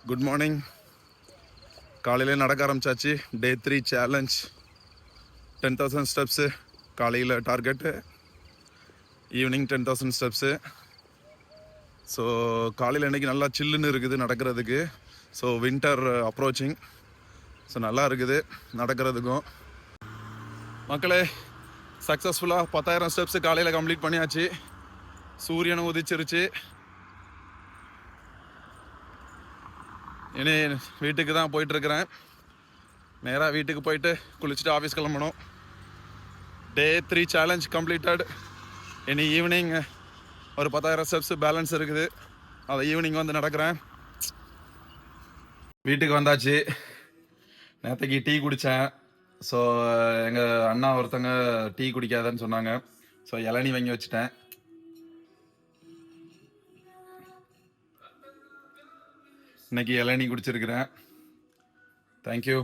Good morning. காலையில் நடக்க ஆரம்பிச்சாச்சு. டே 3 சேலஞ்ச் 10,000 ஸ்டெப்ஸு. காலையில் டார்கெட்டு, ஈவினிங் 10,000 ஸ்டெப்ஸு. ஸோ காலையில் இன்றைக்கி நல்லா சில்லுன்னு இருக்குது நடக்கிறதுக்கு. So winter approaching. ஸோ நல்லா இருக்குது நடக்கிறதுக்கும். மக்களே, சக்ஸஸ்ஃபுல்லாக 10,000 ஸ்டெப்ஸு காலையில் கம்ப்ளீட் பண்ணியாச்சு. சூரியனை உதிச்சிருச்சு. இனி வீட்டுக்கு தான் போயிட்டுருக்கிறேன். நேராக வீட்டுக்கு போயிட்டு குளிச்சுட்டு ஆஃபீஸ் கிளம்பணும். டே 3 சேலஞ்ச் கம்ப்ளீட்டட். இனி ஈவினிங் ஒரு 10,000 ஸ்டெப்ஸ் பேலன்ஸ் இருக்குது. அதை ஈவினிங் வந்து நடக்கிறேன். வீட்டுக்கு வந்தாச்சு. நேற்றுக்கு டீ குடித்தேன். ஸோ எங்கள் அண்ணா ஒருத்தங்க டீ குடிக்காதன்னு சொன்னாங்க. ஸோ இளநீ வாங்கி வச்சுட்டேன். இன்னைக்கு இளநீ குடிச்சிருக்கிறேன். தேங்க்யூ.